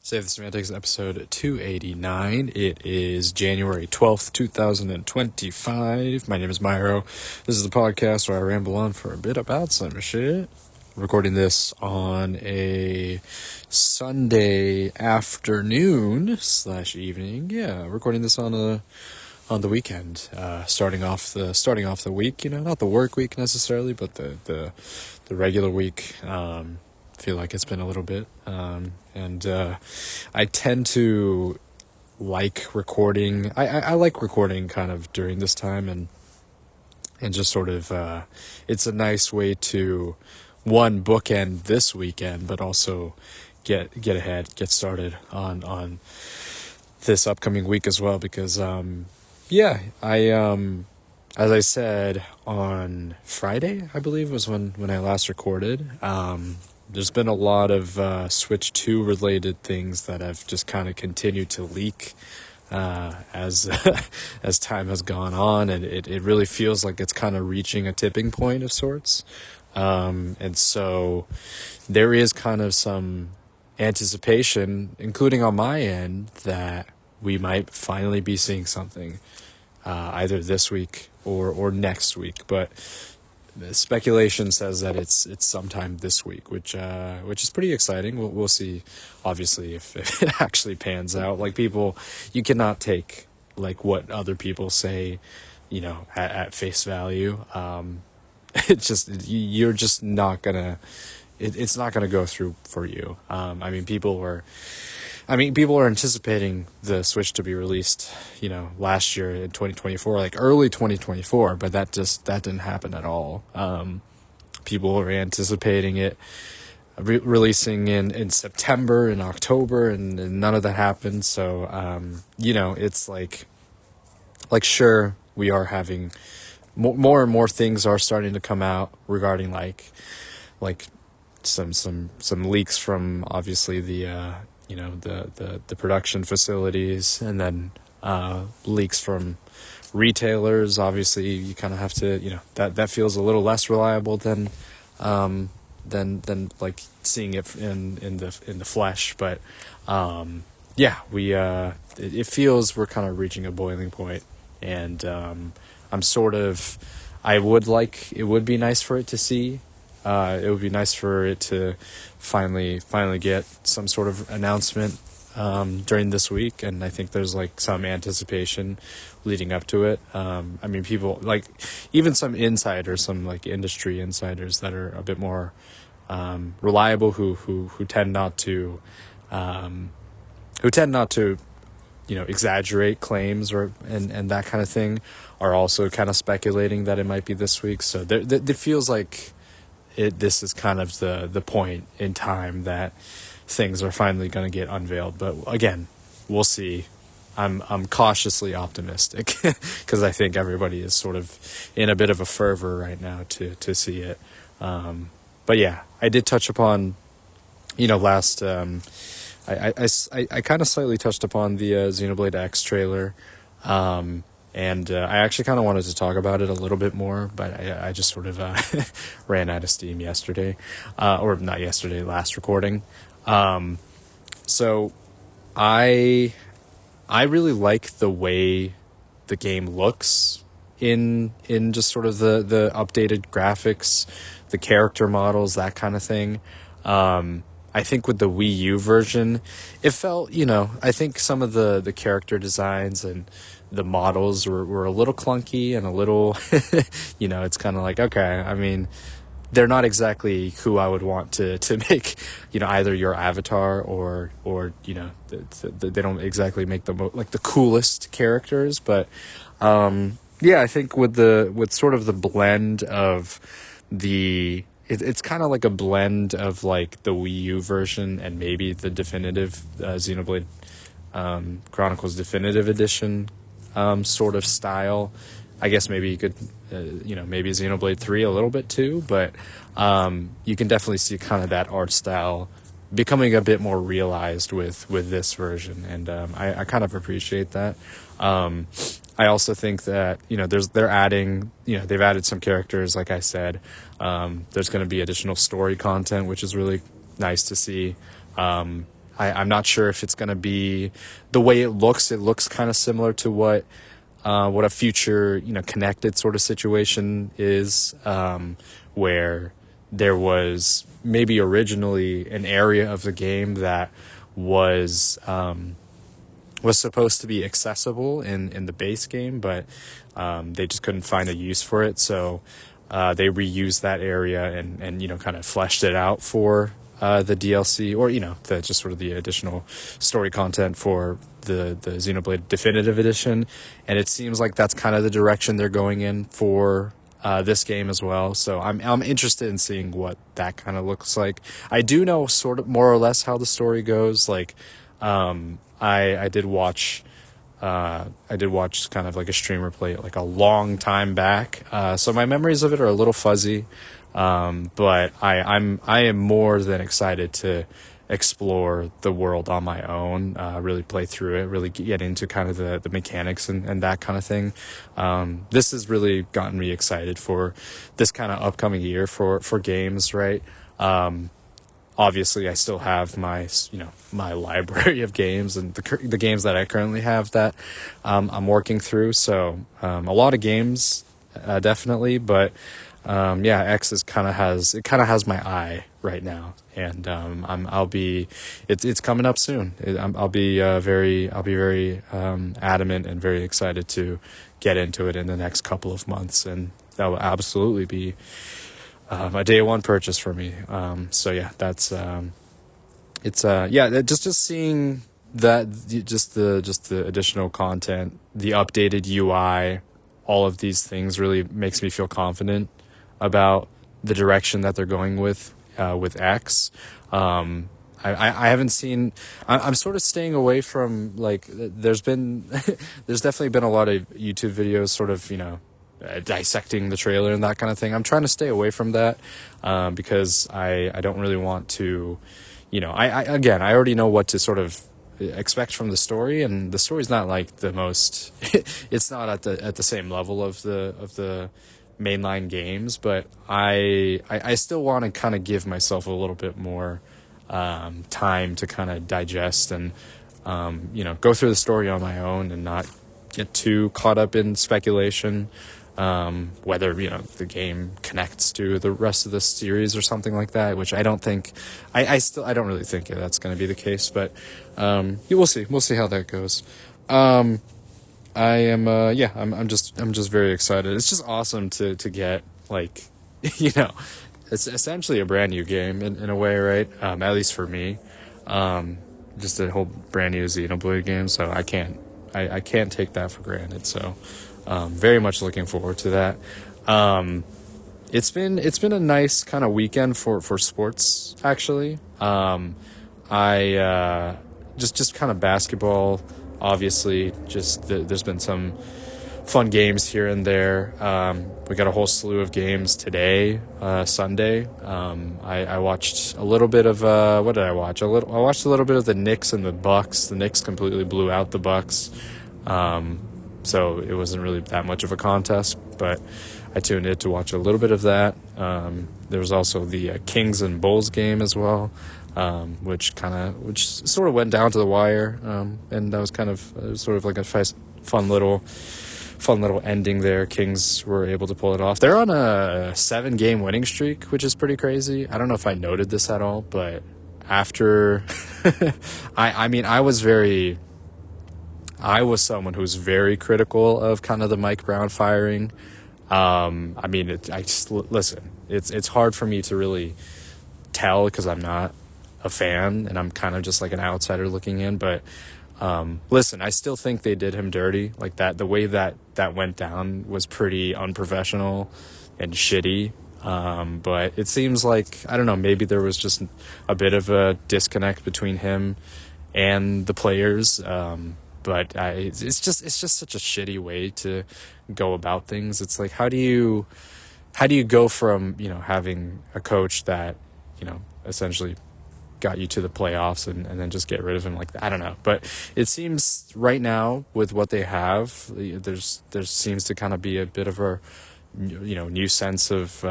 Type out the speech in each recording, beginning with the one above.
Save the Semantics, episode 289. It is January 12th, 2025. My name is Myro. This is the podcast where I ramble on for a bit about some shit. Recording this on a Sunday afternoon / evening. Yeah, recording this on the weekend. Starting off the week, not the work week necessarily, but the regular week. Feel like it's been a little bit, and I tend to like recording. I like recording kind of during this time, and just sort of it's a nice way to bookend this weekend, but also get started on this upcoming week as well, because as I said on Friday, I believe was when I last recorded. There's been a lot of Switch 2 related things that have just kind of continued to leak as as time has gone on, and it really feels like it's kind of reaching a tipping point of sorts. And so there is kind of some anticipation, including on my end, that we might finally be seeing something either this week or next week. But the speculation says that it's sometime this week, which is pretty exciting. We'll see, obviously, if it actually pans out. Like, people, you cannot take like what other people say, at face value. It's just, you're just not gonna. It's not gonna go through for you. People are anticipating the Switch to be released, last year in 2024, like early 2024, but that didn't happen at all. People are anticipating it releasing in September and October, and none of that happened. So, it's like sure, we are having more and more things are starting to come out regarding like some leaks from obviously the production facilities, and then leaks from retailers. Obviously, you kind of have to, that feels a little less reliable than like seeing it in the flesh. But it feels we're kind of reaching a boiling point, and it would be nice for it to see. It would be nice for it to finally get some sort of announcement during this week, and I think there's like some anticipation leading up to it. People, like, even some insiders, some like industry insiders that are a bit more reliable, who tend not to exaggerate claims and that kind of thing, are also kind of speculating that it might be this week. So it feels like this is kind of the point in time that things are finally going to get unveiled. But again, we'll see. I'm cautiously optimistic because I think everybody is sort of in a bit of a fervor right now to see it. But yeah, I did touch upon, last. I kind of slightly touched upon the Xenoblade X trailer. And I actually kind of wanted to talk about it a little bit more, but I just sort of ran out of steam yesterday, or not yesterday, last recording. So I really like the way the game looks in just sort of the updated graphics, the character models, that kind of thing. I think with the Wii U version, it felt, I think some of the character designs and the models were a little clunky and a little, it's kind of like, okay, they're not exactly who I would want to make, either your avatar or they don't exactly make the coolest characters. But, I think with sort of the blend of it's kind of like a blend of like the Wii U version and maybe the definitive Xenoblade Chronicles Definitive Edition sort of style. I guess maybe you could, maybe Xenoblade 3 a little bit too, but you can definitely see kind of that art style becoming a bit more realized with this version, and I kind of appreciate that. I also think that, they're adding, they've added some characters, like I said. There's going to be additional story content, which is really nice to see. I'm not sure if it's going to be the way it looks. It looks kind of similar to what a future, connected sort of situation is, where there was maybe originally an area of the game that was supposed to be accessible in the base game, but they just couldn't find a use for it. So they reused that area and kind of fleshed it out for the DLC, or the just sort of the additional story content for the Xenoblade Definitive Edition. And it seems like that's kind of the direction they're going in for this game as well. So I'm interested in seeing what that kind of looks like. I do know sort of more or less how the story goes. Like I did watch kind of like a streamer play it like a long time back. So my memories of it are a little fuzzy. But I am more than excited to explore the world on my own, really play through it, really get into kind of the mechanics and that kind of thing. This has really gotten me excited for this kind of upcoming year for games, right? Obviously I still have my library of games and the games that I currently have that, I'm working through. So, a lot of games, definitely, but, X kind of has my eye right now, and it's coming up soon. I'll be very adamant and very excited to get into it in the next couple of months, and that will absolutely be a day one purchase for me. So yeah, that's just seeing that, just the additional content, the updated UI, all of these things really makes me feel confident about the direction that they're going with X. I haven't seen. I'm sort of staying away from, like, there's definitely been a lot of YouTube videos sort of dissecting the trailer and that kind of thing. I'm trying to stay away from that because I don't really want to, I already know what to sort of expect from the story, and the story's not like the most it's not at the same level of the mainline games, but I still want to kind of give myself a little bit more time to kind of digest and go through the story on my own and not get too caught up in speculation, whether the game connects to the rest of the series or something like that, which I don't think. I don't really think that's going to be the case, but we'll see how that goes. I am I'm just very excited. It's just awesome to get, like, it's essentially a brand new game in a way, right? At least for me, just a whole brand new Xenoblade game. So I can't take that for granted. So very much looking forward to that. It's been a nice kind of weekend for sports, actually. I just kind of basketball. Obviously, there's been some fun games here and there. We got a whole slew of games today, Sunday. I watched a little bit of what did I watch? I watched a little bit of the Knicks and the Bucks. The Knicks completely blew out the Bucks, so it wasn't really that much of a contest. But I tuned in to watch a little bit of that. There was also the Kings and Bulls game as well. Which sort of went down to the wire, and that was kind of sort of like a fun little ending there. Kings were able to pull it off. They're on a 7-game winning streak, which is pretty crazy. I don't know if I noted this at all, but after I was someone who was very critical of kind of the Mike Brown firing. Listen, it's hard for me to really tell because I'm not a fan and I'm kind of just like an outsider looking in, but listen, I still think they did him dirty. Like, that the way that went down was pretty unprofessional and shitty. But it seems like, I don't know, maybe there was just a bit of a disconnect between him and the players. But it's just such a shitty way to go about things. It's like, how do you go from having a coach that essentially got you to the playoffs and then just get rid of him like that? I don't know, but it seems right now with what they have, there seems to kind of be a bit of a new sense of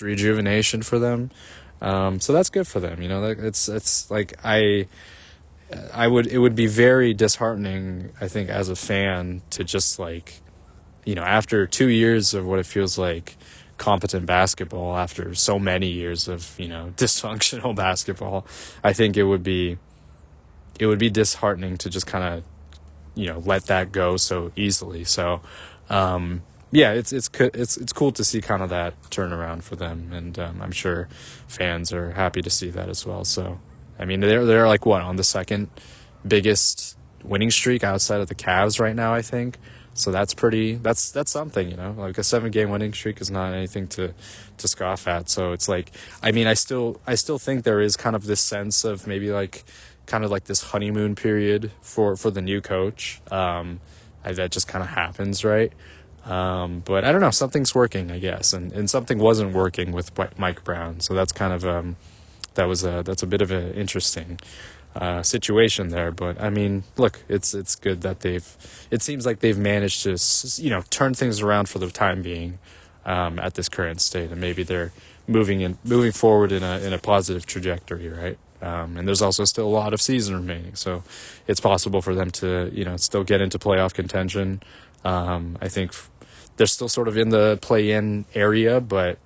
rejuvenation for them. So that's good for them. It's like it would be very disheartening, I think, as a fan to just like, after 2 years of what it feels like competent basketball, after so many years of, dysfunctional basketball, I think it would be disheartening to just kind of, let that go so easily. So, yeah, it's cool to see kind of that turnaround for them, and I'm sure fans are happy to see that as well. So, I mean, they're like what, on the second biggest winning streak outside of the Cavs right now, I think. So that's something, like a 7-game winning streak is not anything to scoff at. So it's like, I mean, I still think there is kind of this sense of maybe like kind of like this honeymoon period for the new coach. That just kind of happens, right? But I don't know, something's working, I guess, and something wasn't working with Mike Brown. So that's kind of that's a bit of an interesting situation there. But I mean, look, it's good that it seems like they've managed to turn things around for the time being at this current state, and maybe they're moving forward in a positive trajectory, right? And there's also still a lot of season remaining, so it's possible for them to still get into playoff contention. I think they're still sort of in the play-in area, but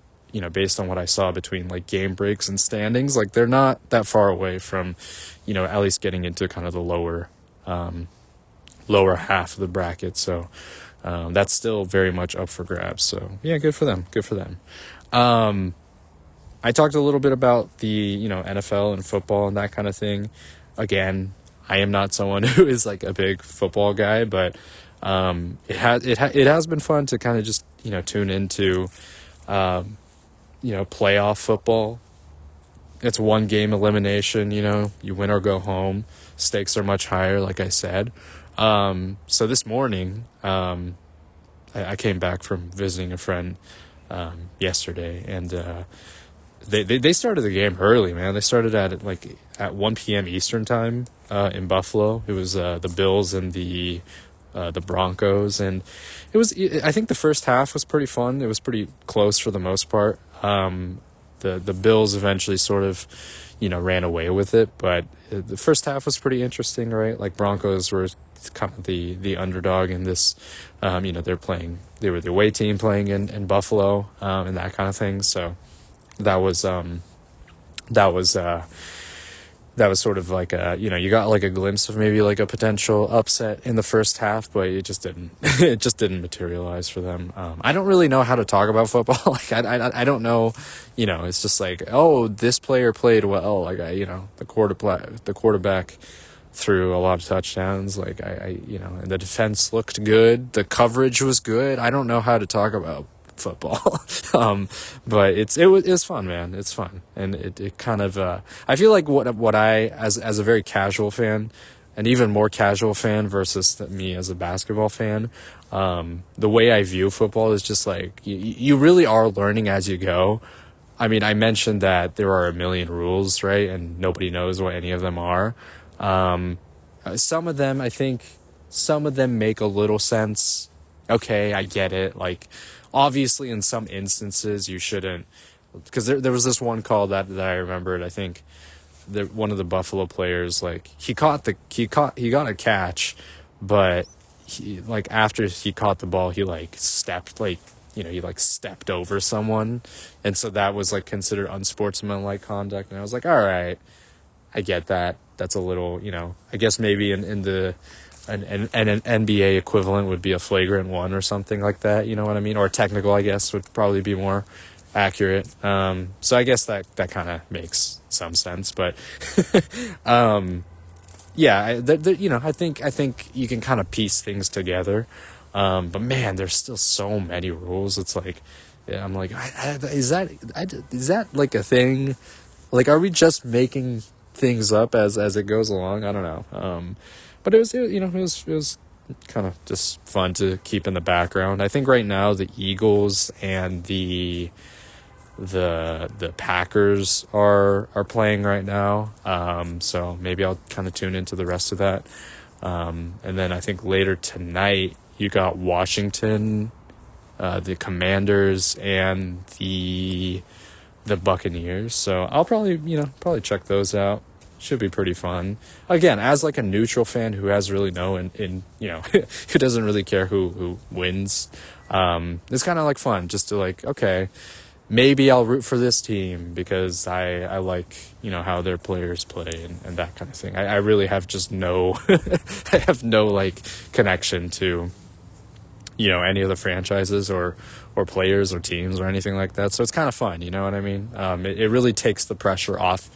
based on what I saw between like game breaks and standings, like they're not that far away from at least getting into kind of the lower half of the bracket. So that's still very much up for grabs. So yeah, good for them. I talked a little bit about the NFL and football and that kind of thing. Again, I am not someone who is like a big football guy, but it has been fun to kind of just tune into playoff football. It's 1-game elimination. You win or go home. Stakes are much higher, like I said. So this morning, I came back from visiting a friend yesterday, and they started the game early, man. They started at 1 p.m. Eastern time in Buffalo. It was the Bills and the Broncos, and I think the first half was pretty fun. It was pretty close for the most part. The Bills eventually sort of ran away with it, but the first half was pretty interesting, right? Like Broncos were kind of the underdog in this. They were the away team playing in Buffalo, and that kind of thing. So that was sort of like you got like a glimpse of maybe like a potential upset in the first half, but it just didn't materialize for them. I don't really know how to talk about football. Like I don't know, it's just like, oh, this player played well. Like the quarterback threw a lot of touchdowns. Like and the defense looked good. The coverage was good. I don't know how to talk about football. But it was fun, man. It's fun. And it kind of, I feel like what I, as a very casual fan, an even more casual fan versus me as a basketball fan, the way I view football is just like, you really are learning as you go. I mean, I mentioned that there are a million rules, right? And nobody knows what any of them are. Some of them make a little sense. Okay, I get it. Like, obviously, in some instances, you shouldn't, because there was this one call that I remembered. I think one of the Buffalo players, like he got a catch, but after he caught the ball, he stepped over someone, and so that was like considered unsportsmanlike conduct. And I was like, all right, I get that. That's a little, I guess maybe in the an NBA equivalent would be a flagrant one or something like that, you know what I mean? Or technical, I guess, would probably be more accurate. So I guess that kind of makes some sense, but yeah, I think you can kind of piece things together. But man, there's still so many rules. It's like, yeah, I'm like, is that like a thing? Like, are we just making things up as it goes along? I don't know. But it was kind of just fun to keep in the background. I think right now the Eagles and the Packers are playing right now. So maybe I'll kind of tune into the rest of that. And then I think later tonight you got Washington, the Commanders, and the the Buccaneers. So I'll probably check those out. Should be pretty fun. Again, as like a neutral fan who has really no who doesn't really care who wins. It's kind of like fun just to like, okay, maybe I'll root for this team because I like, how their players play and that kind of thing. I really have just no, I have no like connection to, any of the franchises or players or teams or anything like that. So it's kind of fun, you know what I mean? It really takes the pressure off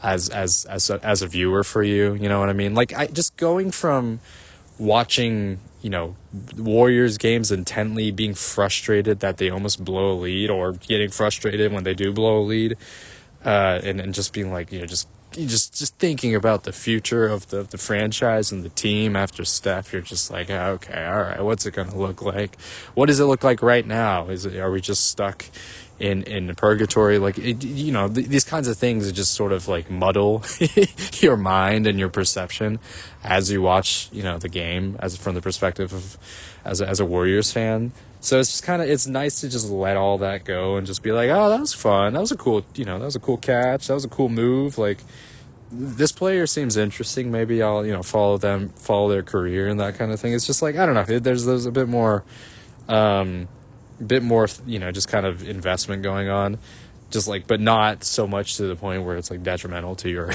as a viewer for you, you know what I mean? Like I just going from watching, Warriors games intently, being frustrated that they almost blow a lead or getting frustrated when they do blow a lead, and just being like, just thinking about the future of the franchise and the team after Steph, you're just like, okay, all right, what's it going to look like? What does it look like right now? Are we just stuck in purgatory? Like, these kinds of things just sort of like muddle your mind and your perception as you watch, the game as from the perspective of as a Warriors fan. So it's just it's nice to just let all that go and just be like, oh, that was fun. That was a cool, that was a cool catch. That was a cool move. Like, this player seems interesting. Maybe I'll, follow their career and that kind of thing. It's just like, I don't know. There's a bit more, just kind of investment going on. Just like, but not so much to the point where it's like detrimental to your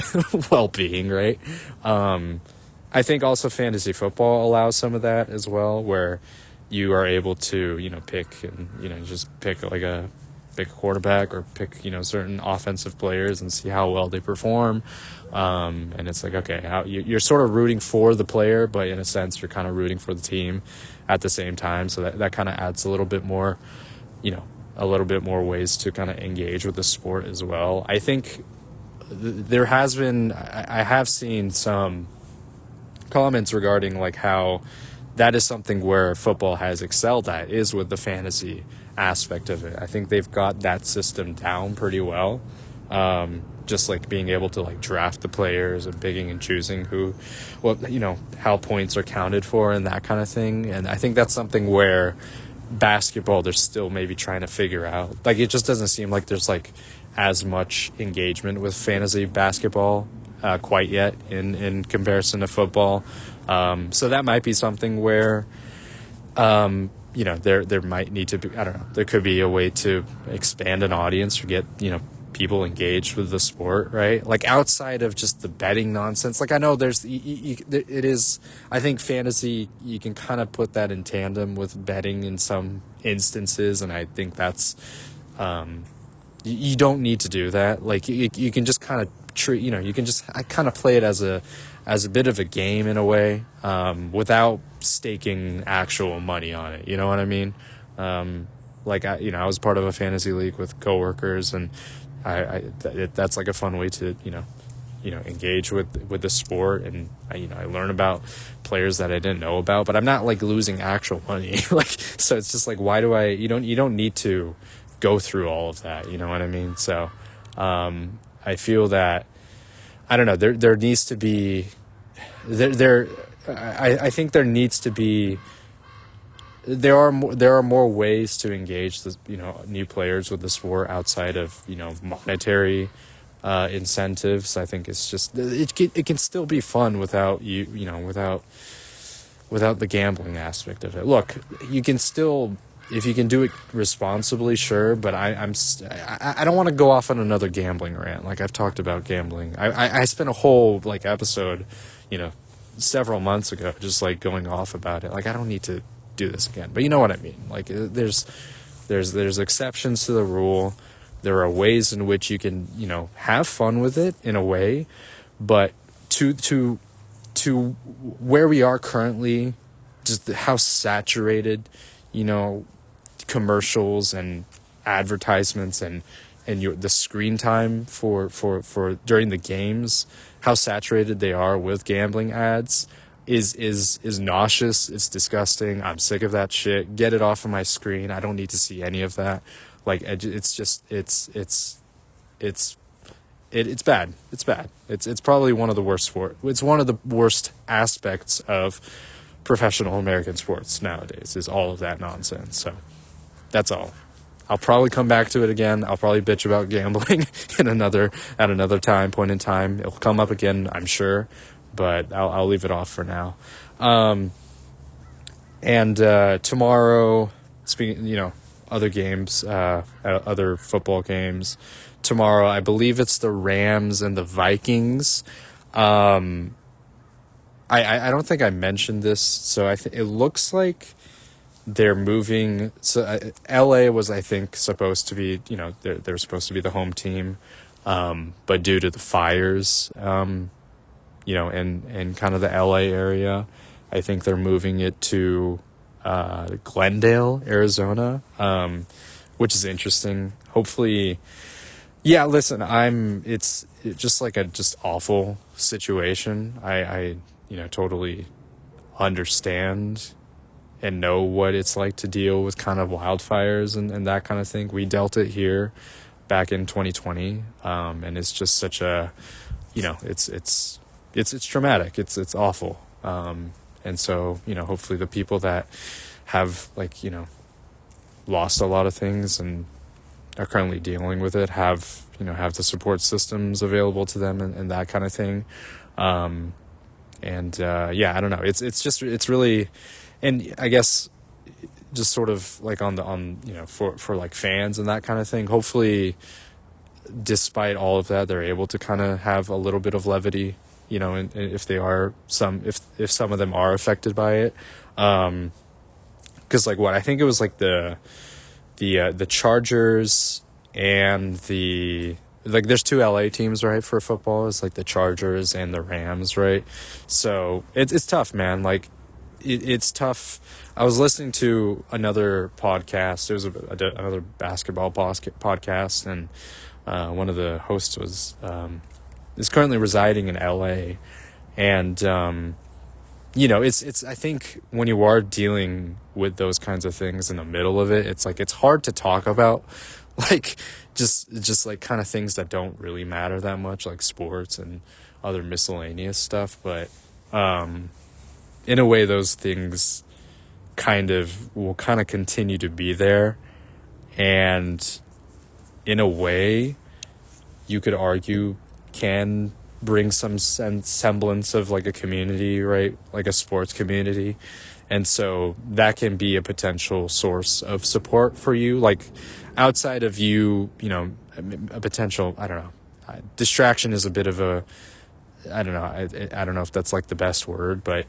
well-being, right? I think also fantasy football allows some of that as well, where you are able to, pick and, just pick a quarterback or pick, certain offensive players and see how well they perform. And it's like, okay, you're sort of rooting for the player, but in a sense, you're kind of rooting for the team at the same time. So that kind of adds a little bit more, a little bit more ways to kind of engage with the sport as well. I think I have seen some comments regarding like how that is something where football has excelled at, is with the fantasy aspect of it. I think they've got that system down pretty well. Just like being able to like draft the players and picking and choosing how points are counted for and that kind of thing. And I think that's something where basketball, they're still maybe trying to figure out. Like, it just doesn't seem like there's like as much engagement with fantasy basketball quite yet in comparison to football. So that might be something where, there might need to be, I don't know, there could be a way to expand an audience or get, people engaged with the sport, right? Like, outside of just the betting nonsense. Like, I know it is, I think fantasy, you can kind of put that in tandem with betting in some instances. And I think that's, you don't need to do that. Like, you can just kind of treat, you can just kind of play it as a bit of a game in a way, without staking actual money on it. You know what I mean? I was part of a fantasy league with coworkers, and that's like a fun way to, engage with the sport. And I learn about players that I didn't know about, but I'm not like losing actual money. Like, so it's just like, why do you don't need to go through all of that. You know what I mean? So, I feel that, I don't know, there needs to be, I think there needs to be, there are more ways to engage the, new players with the sport outside of, monetary incentives. I think it's just, it can still be fun without without the gambling aspect of it. Look, you can still, if you can do it responsibly, sure, but I don't want to go off on another gambling rant. Like, I've talked about gambling. I spent a whole like episode, several months ago, just like going off about it. Like, I don't need to do this again, but you know what I mean? Like, there's exceptions to the rule. There are ways in which you can, have fun with it in a way, but to where we are currently, just how saturated, commercials and advertisements and the screen time for during the games, how saturated they are with gambling ads is nauseous. It's disgusting. I'm sick of that shit. Get it off of my screen. I don't need to see any of that. Like, it's just, it's bad. It's bad. It's probably one of the worst it's one of the worst aspects of professional American sports nowadays, is all of that nonsense. So that's all. I'll probably come back to it again. I'll probably bitch about gambling at another point in time. It'll come up again, I'm sure, but I'll leave it off for now. And tomorrow, speaking, other games, other football games. Tomorrow, I believe it's the Rams and the Vikings. I don't think I mentioned this, so it looks like they're moving. So LA was, I think, supposed to be, they're supposed to be the home team, but due to the fires, in kind of the LA area, I think they're moving it to Glendale, Arizona, which is interesting. Hopefully, yeah. Listen, it's just like a awful situation. I totally understand and know what it's like to deal with kind of wildfires and that kind of thing. We dealt it here back in 2020, and it's just such a, it's traumatic. It's awful. And so, hopefully the people that have lost a lot of things and are currently dealing with it have the support systems available to them and that kind of thing. I don't know. It's really, and I guess just sort of like for like fans and that kind of thing, hopefully despite all of that, they're able to kind of have a little bit of levity, and if some of them are affected by it. Cause I think it was like the Chargers and there's two LA teams, right, for football. It's like the Chargers and the Rams, right? So it's tough, man. It's tough. I was listening to another podcast. It was another basketball podcast, and one of the hosts is currently residing in LA, and it's I think when you are dealing with those kinds of things in the middle of it, it's hard to talk about just like kind of things that don't really matter that much, like sports and other miscellaneous stuff, but in a way those things will continue to be there, and in a way you could argue can bring some semblance of like a community, right? Like a sports community. And so that can be a potential source of support for you, like outside of you, a potential, I don't know, distraction is a bit of a, I don't know. I don't know if that's like the best word, but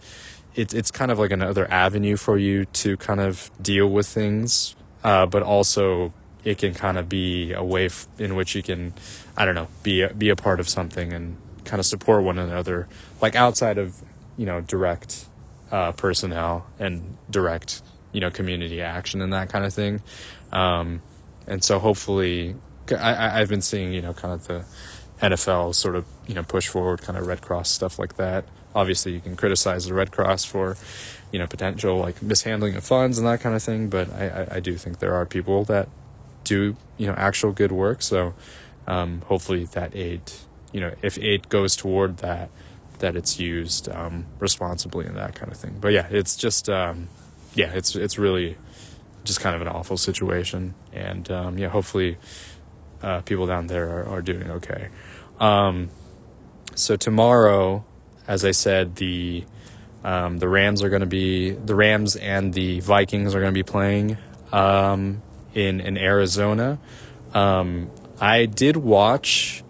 it's kind of like another avenue for you to kind of deal with things. But also it can kind of be a way in which you can, I don't know, be a part of something and kind of support one another, like outside of, direct personnel and direct, community action and that kind of thing. And so hopefully I've been seeing, kind of the NFL sort of, push forward kind of Red Cross stuff like that. Obviously you can criticize the Red Cross for, potential like mishandling of funds and that kind of thing. But I do think there are people that do, actual good work. So hopefully that aid, if aid goes toward that it's used responsibly and that kind of thing. But yeah, it's just, it's really just kind of an awful situation. And hopefully people down there are doing okay. So tomorrow, as I said, the Rams and the Vikings are going to be playing in Arizona. I did watch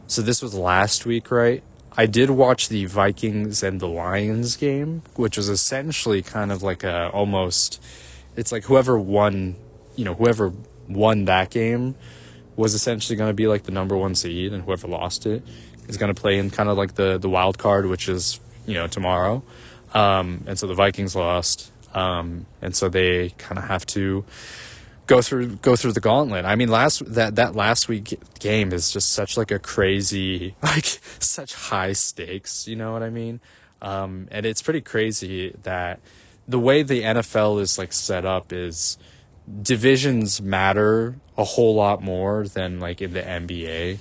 so this was last week, right? I did watch the Vikings and the Lions game, which was essentially kind of like it's like whoever won that game was essentially going to be like the number one seed, and whoever lost it is going to play in kind of like the wild card, which is, tomorrow. And so the Vikings lost. And so they kind of have to go through the gauntlet. I mean, that last week game is just such like a crazy, like such high stakes, you know what I mean? And it's pretty crazy that the way the NFL is like set up is divisions matter a whole lot more than like in the NBA.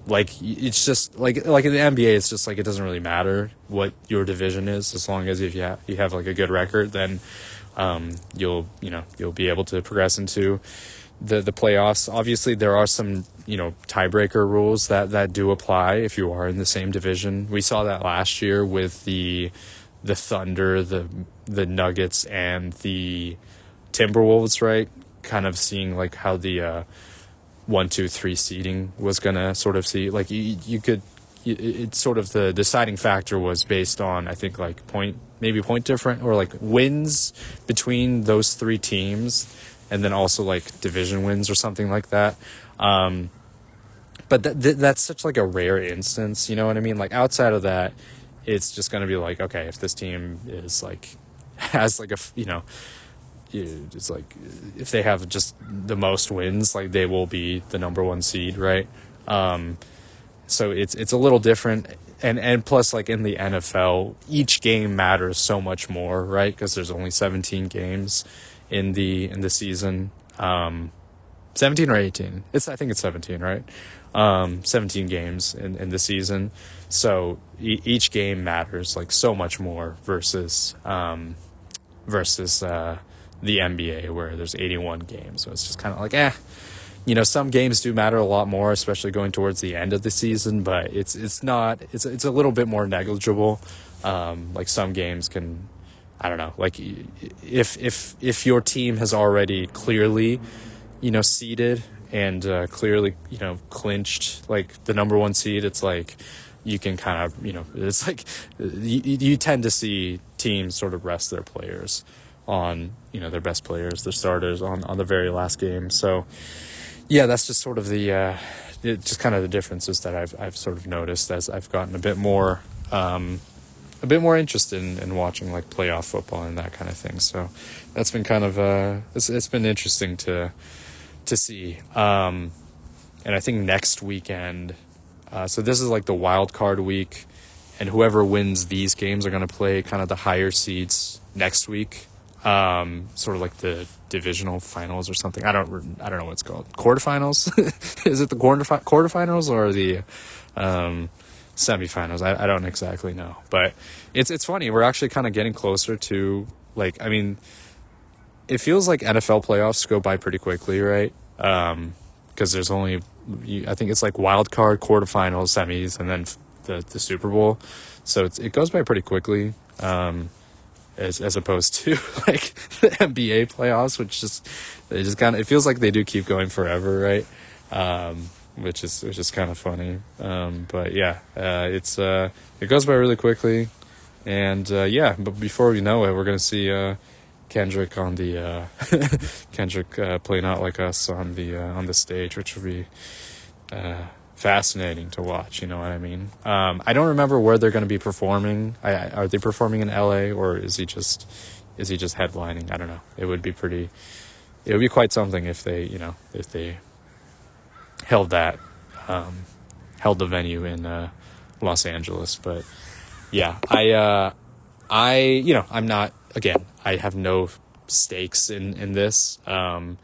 Like it's just like in the NBA, it's just like it doesn't really matter what your division is as long as if you have like a good record, then you'll be able to progress into the playoffs. Obviously, there are some tiebreaker rules that do apply if you are in the same division. We saw that last year with the Thunder, the Nuggets, and the Timberwolves, right? Kind of seeing like how the 1, 2, 3 seeding was gonna sort of see, like you could. It's sort of the deciding factor was based on, I think, like point different or like wins between those 3 teams, and then also like division wins or something like that. But that's such like a rare instance, you know what I mean? Like outside of that, it's just going to be like, okay, if this team is like has like it's like if they have just the most wins, like they will be the number 1 seed, right? So it's a little different, and plus, like in the NFL, each game matters so much more, right? Because there's only 17 games in the season, 17 or 18. I think it's 17, right? 17 games in the season, so each game matters like so much more versus the NBA where there's 81 games. So it's just kind of like some games do matter a lot more, especially going towards the end of the season, but it's a little bit more negligible. Like some games can, I don't know, like if your team has already clearly, seeded and clearly, clinched like the number 1 seed, it's like you can kind of, it's like you tend to see teams sort of rest their players on, their best players, their starters on the very last game. So yeah, that's just sort of the just kind of the differences that I've sort of noticed as I've gotten a bit more interested in watching like playoff football and that kind of thing. So that's been kind of it's been interesting to see. And I think next weekend, so this is like the wild card week, and whoever wins these games are going to play kind of the higher seeds next week. Sort of like the divisional finals or something. I don't know what it's called. Quarterfinals? Is it the quarterfinals or the semifinals? I don't exactly know. But it's funny. We're actually kind of getting closer to, like, I mean, it feels like NFL playoffs go by pretty quickly, right? Because there's only, I think it's like wild card, quarterfinals, semis, and then the Super Bowl. So it goes by pretty quickly. As opposed to like the NBA playoffs, which it feels like they do keep going forever, right? Which is kind of funny. But yeah, it goes by really quickly, and but before we know it, we're gonna see Kendrick on the Kendrick playing out like us on the stage, which will be fascinating to watch, you know what I mean? I don't remember where they're going to be performing. Are they performing in LA, or is he just headlining? I don't know. It would be quite something if they held the venue in Los Angeles. But yeah, I'm not, again, I have no stakes in this, and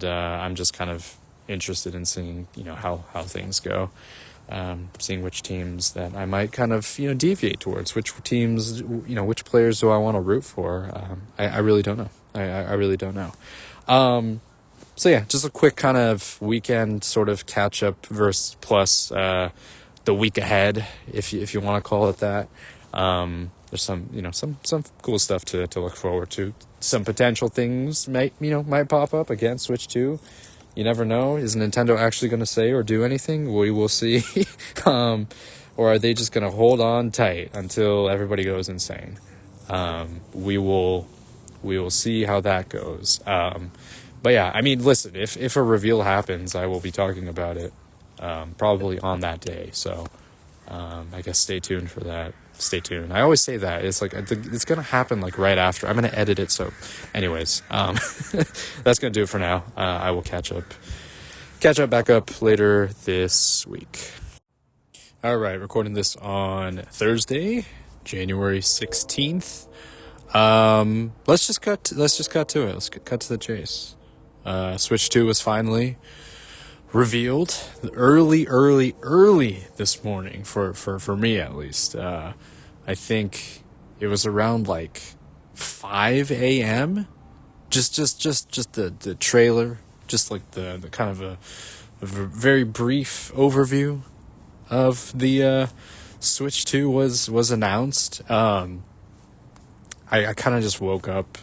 I'm just kind of interested in seeing how things go, seeing which teams that I might kind of deviate towards, which teams, which players do I want to root for. I really don't know. I really don't know. So yeah, just a quick kind of weekend sort of catch up plus the week ahead, if you want to call it that. There's some cool stuff to look forward to. Some potential things might pop up. Again, Switch 2. You never know. Is Nintendo actually going to say or do anything? We will see. Or are they just going to hold on tight until everybody goes insane? We will see how that goes. But yeah, I mean, listen, if a reveal happens, I will be talking about it probably on that day. So I guess stay tuned for that. Stay tuned. I always say that. It's like it's going to happen like right after. I'm going to edit it. So anyways, that's going to do it for now. I will catch up back up later this week. All right, recording this on Thursday, January 16th. Let's just cut to it. Let's cut to the chase. Switch 2 was finally revealed early this morning for me at least. I think it was around like 5 a.m. Just the trailer, just like the kind of a very brief overview of the Switch 2 was announced. I kind of just woke up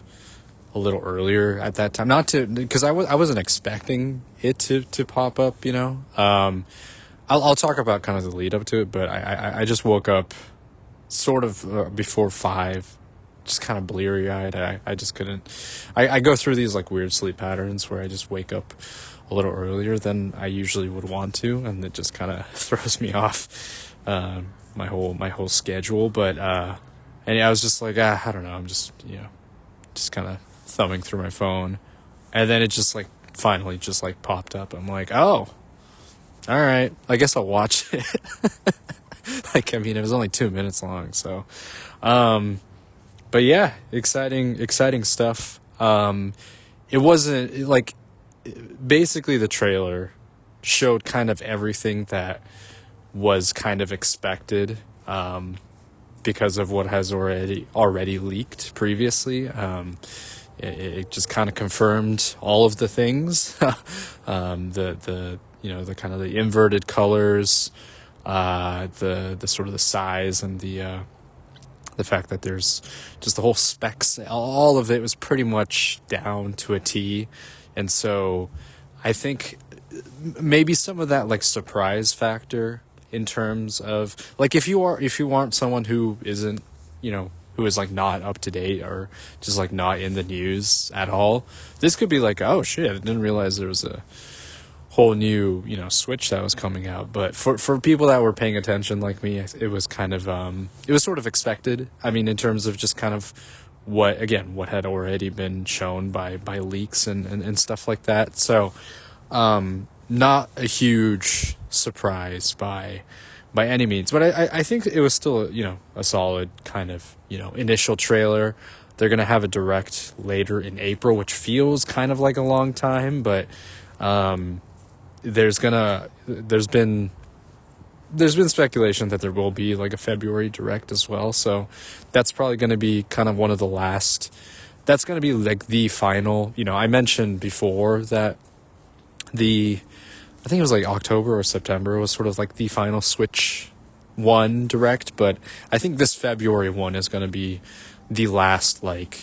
a little earlier at that time, not to, because I wasn't expecting it to pop up, you know. I'll talk about kind of the lead up to it, but I just woke up sort of before 5, just kind of bleary eyed. I just couldn't. I go through these like weird sleep patterns where I just wake up a little earlier than I usually would want to, and it just kind of throws me off my whole schedule. But and I was just like, I don't know. I'm just just kind of thumbing through my phone, and then it just like finally just like popped up. I'm like, oh, all right. I guess I'll watch it. Like, I mean, it was only 2 minutes long, so. But yeah, exciting stuff. It wasn't like, basically the trailer showed kind of everything that was kind of expected, because of what has already leaked previously. It just kind of confirmed all of the things, the kind of the inverted colors, the sort of the size, and the fact that there's just the whole specs, all of it was pretty much down to a T. And so I think maybe some of that like surprise factor in terms of like, if you want someone who isn't, who is like not up to date or just like not in the news at all, this could be like, oh shit, I didn't realize there was a whole new, Switch that was coming out. But for people that were paying attention like me, it was kind of, it was sort of expected. I mean, in terms of just kind of what had already been shown by leaks and stuff like that. So, not a huge surprise by any means, but I think it was still, a solid kind of, initial trailer. They're going to have a direct later in April, which feels kind of like a long time, but, there's been speculation that there will be like a February direct as well. So that's probably going to be kind of one of the last, that's going to be like the final, I mentioned before that I think it was like October or September was sort of like the final Switch 1 direct, but I think this February one is going to be the last, like,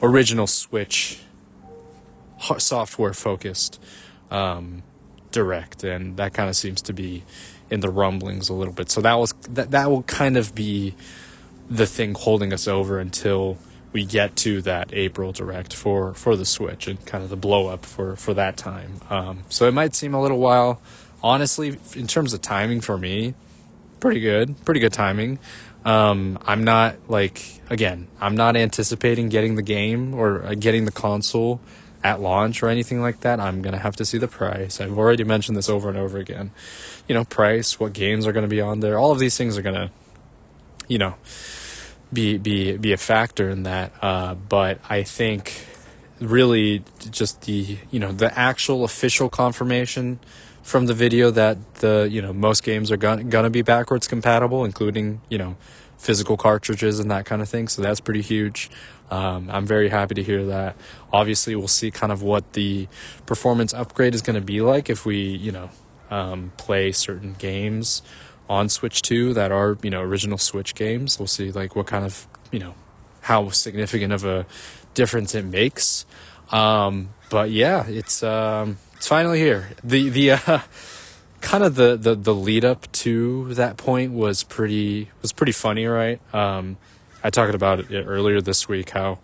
original Switch software focused direct, and that kind of seems to be in the rumblings a little bit. So that will kind of be the thing holding us over until we get to that April direct for the Switch and kind of the blow up for that time. So it might seem a little while. Honestly, in terms of timing for me, pretty good timing. I'm not anticipating getting the game or getting the console at launch or anything like that. I'm going to have to see the price. I've already mentioned this over and over again. Price, what games are going to be on there. All of these things are going to, be a factor in that. But I think really just the actual official confirmation from the video that most games are gonna be backwards compatible, including, physical cartridges and that kind of thing. So that's pretty huge. I'm very happy to hear that. Obviously, we'll see kind of what the performance upgrade is going to be like if we, play certain games on Switch 2 that are, original Switch games. We'll see like what kind of, how significant of a difference it makes. But yeah, it's finally here. The kind of the lead up to that point was pretty funny, right? I talked about it earlier this week, how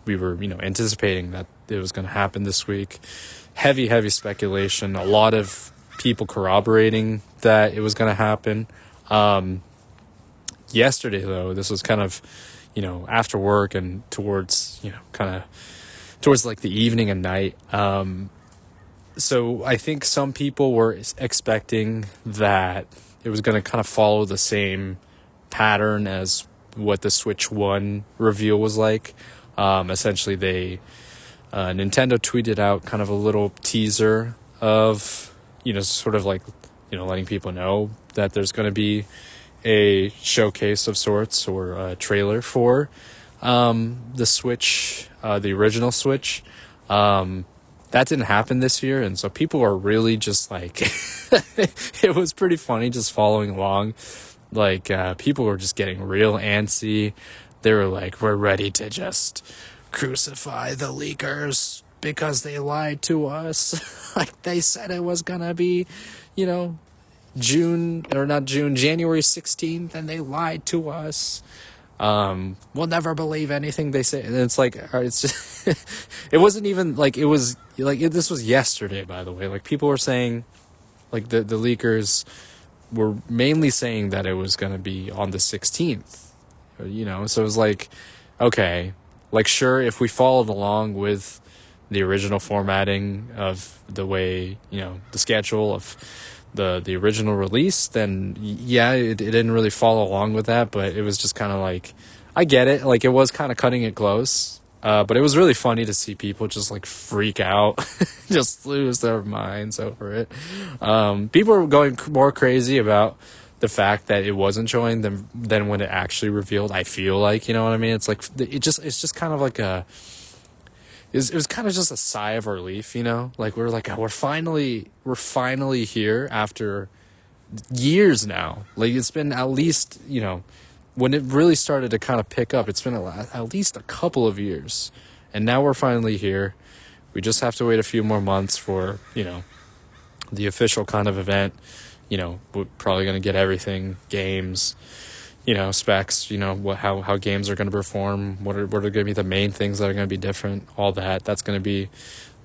we were, anticipating that it was going to happen this week. Heavy speculation. A lot of people corroborating that it was going to happen. Yesterday, though, this was kind of, after work and towards, kind of towards like the evening and night. So I think some people were expecting that it was going to kind of follow the same pattern as what the Switch 1 reveal was like. Essentially, Nintendo tweeted out kind of a little teaser of, sort of like, letting people know that there's going to be a showcase of sorts or a trailer for the Switch, the original Switch. That didn't happen this year, and so people are really just like, it was pretty funny just following along. Like, people were just getting real antsy. They were like, we're ready to just crucify the leakers because they lied to us. Like, they said it was gonna be, you know, January 16th, and they lied to us. We'll never believe anything they say. And it's like, it's just, it wasn't even like, it was like, this was yesterday, by the way. Like, people were saying, like, the leakers were mainly saying that it was going to be on the 16th, so it was like, okay, like, sure, if we followed along with the original formatting of the way, the schedule of the original release, then yeah, it didn't really follow along with that, but it was just kind of like, I get it, like, it was kind of cutting it close, but it was really funny to see people just like freak out, just lose their minds over it. People were going more crazy about the fact that it wasn't showing than when it actually revealed. I feel like, you know what I mean? It's like, it's just kind of like it was kind of just a sigh of relief, like we're like, oh, we're finally here after years now. Like, it's been at least, when it really started to kind of pick up, it's been at least a couple of years, and now we're finally here. We just have to wait a few more months for, the official kind of event. We're probably going to get everything, games, specs, how games are going to perform, what are going to be the main things that are going to be different, all that. That's going to be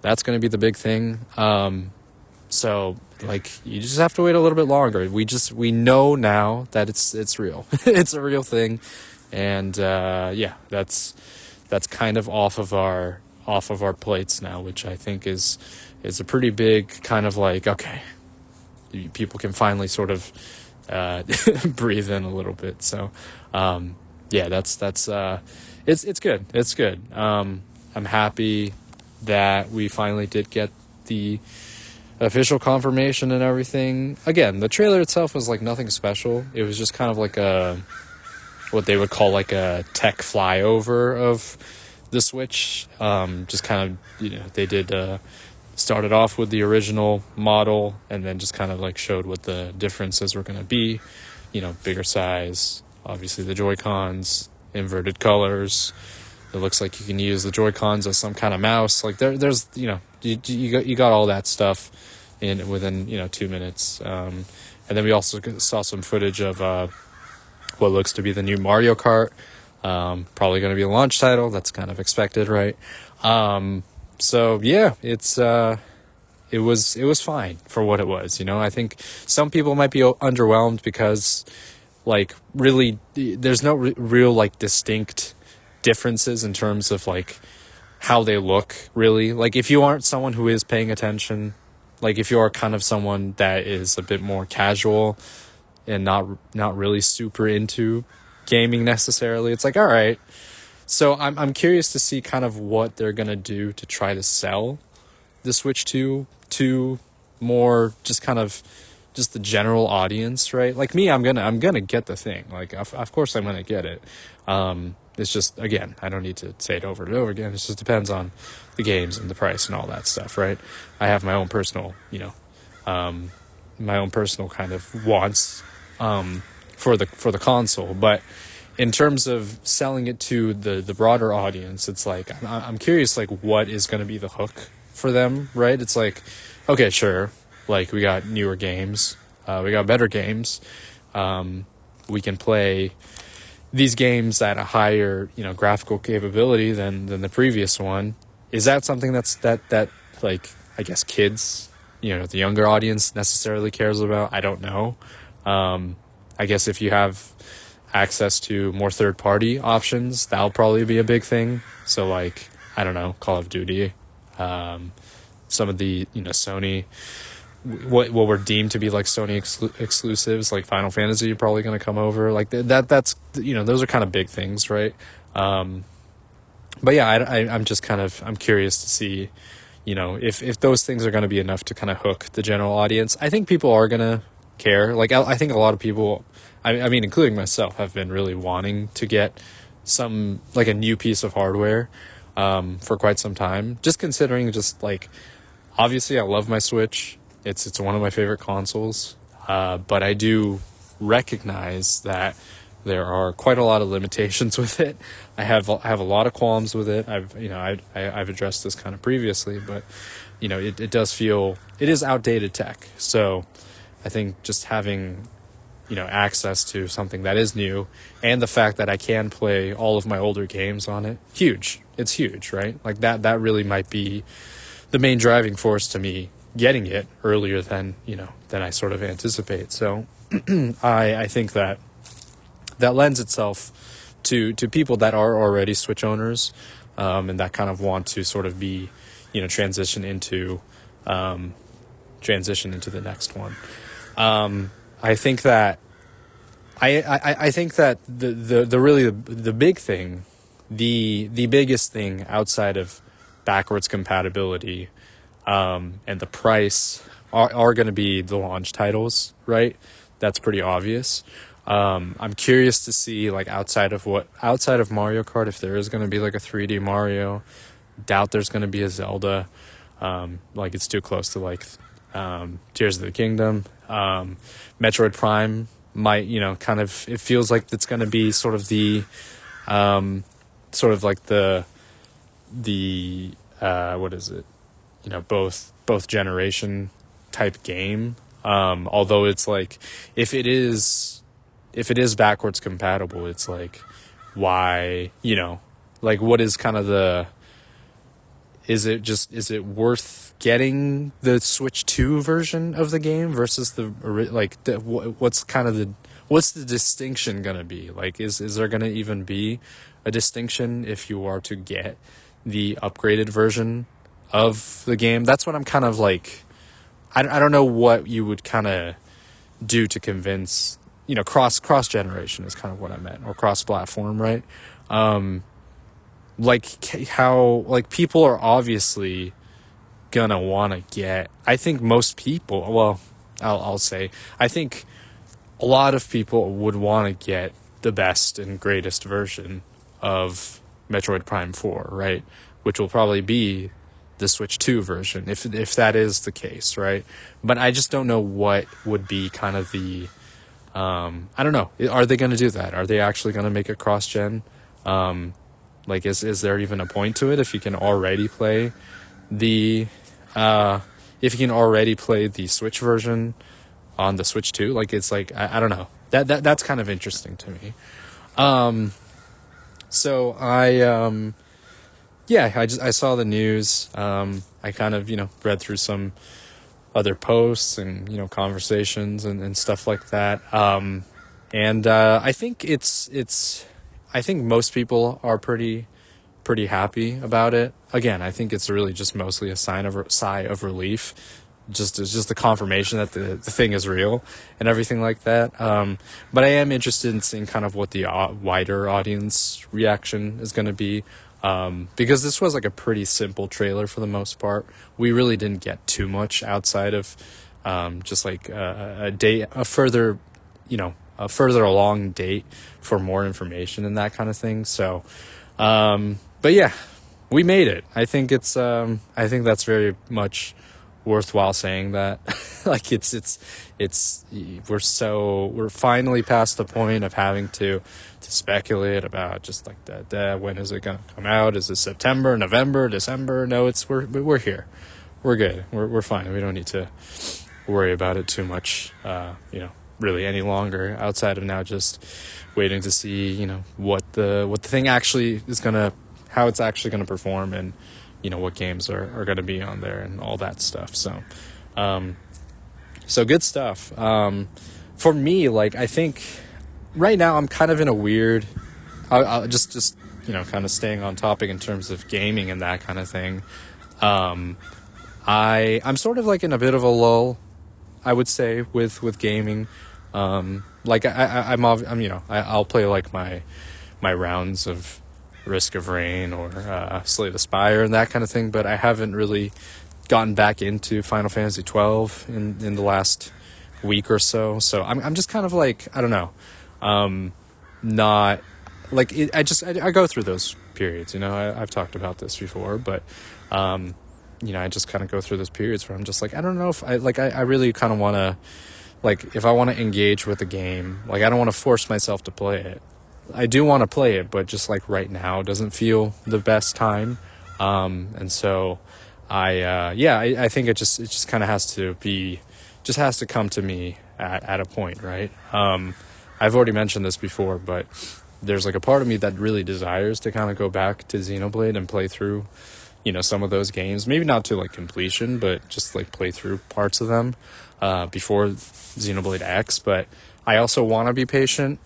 the big thing. So, like, you just have to wait a little bit longer. We know now that it's real. It's a real thing. And, yeah, that's kind of off of our plates now, which I think is a pretty big kind of like, okay, people can finally sort of, breathe in a little bit. So, yeah, it's good. It's good. I'm happy that we finally did get the official confirmation and everything. Again, the trailer itself was like nothing special. It was just kind of like what they would call like a tech flyover of the Switch. Just kind of, they did, started off with the original model and then just kind of like showed what the differences were going to be, bigger size, obviously the Joy-Cons, inverted colors. It looks like you can use the Joy-Cons as some kind of mouse. Like there's, you got all that stuff within 2 minutes. And then we also saw some footage of what looks to be the new Mario Kart. Probably going to be a launch title. That's kind of expected, right? So yeah, it was fine for what it was. I think some people might be underwhelmed because, like, really, there's no real like distinct differences in terms of like how they look, really. Like, if you aren't someone who is paying attention, like if you are kind of someone that is a bit more casual and not really super into gaming necessarily, it's like, all right. So I'm curious to see kind of what they're gonna do to try to sell the Switch 2 to more just kind of just the general audience, right? Like me, I'm gonna get the thing. Like, of course I'm gonna get it. It's just, again, I don't need to say it over and over again. It just depends on the games and the price and all that stuff, right? I have my own personal, my own personal kind of wants for the console, but in terms of selling it to the broader audience, it's like I'm curious, like, what is going to be the hook for them, right? It's like, okay, sure, like, we got newer games, we got better games, we can play these games at a higher, graphical capability than the previous one. Is that something that like, I guess kids, the younger audience necessarily cares about? I don't know. I guess if you have access to more third-party options, that'll probably be a big thing. So, like, I don't know, Call of Duty, some of the, Sony, what were deemed to be like Sony exclusives, like Final Fantasy, are probably going to come over. Like that's those are kind of big things, right? But yeah, I'm just kind of, I'm curious to see, if those things are going to be enough to kind of hook the general audience. I think people are going to care. Like, I think a lot of people, I mean, including myself, have been really wanting to get some like a new piece of hardware for quite some time. Just considering, just like, obviously I love my Switch. It's one of my favorite consoles, but I do recognize that there are quite a lot of limitations with it. I have a lot of qualms with it. I've addressed this kind of previously, but it does feel, it is outdated tech. So I think just having access to something that is new, and the fact that I can play all of my older games on it, huge. It's huge, right? Like that really might be the main driving force to me getting it earlier than I sort of anticipate. So I think that lends itself to people that are already Switch owners, and that kind of want to sort of be transition into the next one. I think that I think that the really the big thing, the biggest thing outside of backwards compatibility and the price are going to be the launch titles, right? That's pretty obvious. I'm curious to see, like, outside of Mario Kart, if there is going to be like a 3D Mario. Doubt there's going to be a Zelda. Like, it's too close to like Tears of the Kingdom. Metroid Prime might, kind of, it feels like it's going to be sort of the sort of like the what is it? Both generation type game. Although it's like, if it is backwards compatible, it's like, why, like, what is kind of is it worth getting the Switch 2 version of the game versus what's the distinction gonna be? Like, is there gonna even be a distinction if you are to get the upgraded version of the game? That's what I'm kind of like, I don't know what you would kind of do to convince, cross generation is kind of what I meant, or cross platform, right? Like how, like, people are obviously gonna want to get, I think most people, well, I'll say, I think a lot of people would want to get the best and greatest version of Metroid Prime 4, right? Which will probably be the Switch 2 version, if that is the case, right? But I just don't know what would be kind of the, I don't know. Are they going to do that? Are they actually going to make it cross-gen? Like, is there even a point to it if you can already play the Switch version on the Switch 2? Like, it's like, I don't know. That's kind of interesting to me. So I saw the news. I kind of, read through some other posts and, conversations and stuff like that. And I think I think most people are pretty happy about it. Again, I think it's really just mostly a sigh of relief. It's just the confirmation that the thing is real and everything like that. But I am interested in seeing kind of what the wider audience reaction is going to be. Because this was like a pretty simple trailer for the most part. We really didn't get too much outside of just like a further along date for more information and that kind of thing. So, but yeah, we made it. I think it's I think that's very much worthwhile saying that. Like, we're finally past the point of having to speculate about just like that. When is it gonna come out? Is it September, November, December? No, we're here. We're good. We're fine. We don't need to worry about it too much. Really any longer, outside of now just waiting to see, what the thing actually is how it's actually gonna perform, and what games are gonna be on there and all that stuff. So good stuff. For me, like, I think right now I'm kind of in a weird, I'll just kind of staying on topic in terms of gaming and that kind of thing. I'm sort of like in a bit of a lull, I would say, with gaming. Like I'll play like my rounds of Risk of Rain or Slay the Spire and that kind of thing, but I haven't really gotten back into Final Fantasy 12 in the last week or so. So I'm just kind of like, I don't know, not I go through those periods, I've talked about this before, but I just kind of go through those periods where I'm just like, I don't know if I really kind of want to, like, if I want to engage with the game, like, I don't want to force myself to play it. I do want to play it, but just like right now doesn't feel the best time. And so I think it just kind of has to come to me at a point, right? I've already mentioned this before, but there's like a part of me that really desires to kind of go back to Xenoblade and play through, some of those games, maybe not to like completion, but just like play through parts of them, before Xenoblade X. But I also want to be patient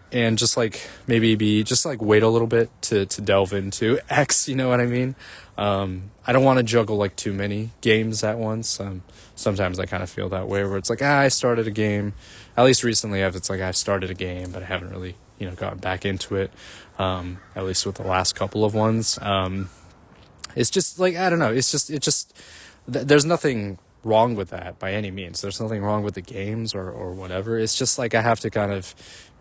and just like wait a little bit to delve into X, you know what I mean? I don't want to juggle like too many games at once. Sometimes I kind of feel that way where it's like, I started a game, at least recently I've started a game, but I haven't really, gotten back into it. At least with the last couple of ones. It's just like, I don't know. There's nothing wrong with that by any means. There's nothing wrong with the games or whatever. It's just like I have to kind of